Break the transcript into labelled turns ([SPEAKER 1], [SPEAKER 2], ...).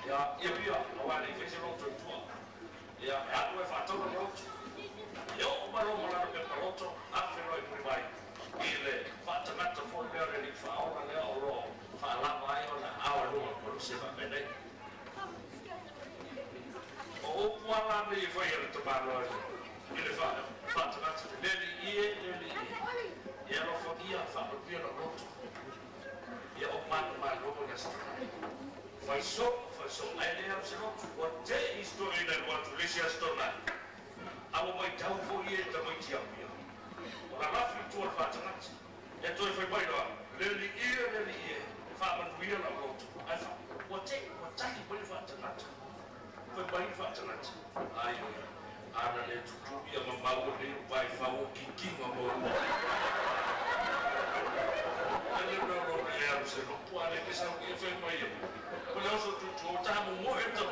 [SPEAKER 1] ya pia awali fezi roto tua ya aku fa to roto yo balo mala ke roto afero e pribai ile fa tamata fo le ni fa ora le oro fa la vai ona awa no ko se va bene o puala ni fo ile to balo ile fa tamata le ni ya lo fo ia fa o pia roto ya o man no ya sta Fai so, ai le am seno, o te histori na wa tulisia stona. Awo mai tau fo ie ta mai tia pia. O la rafi tu fa tanat. E to fai bai do. Le ie, fa man via na roto. Ai fa. O te bai fa tanat. Fai bai fa tanat. Ai ana le tutu ia mamau le bai fa o kikinga mo. Ale no le am seno, po ale ke sa ke fai bai. Kalau suatu tamu mau itu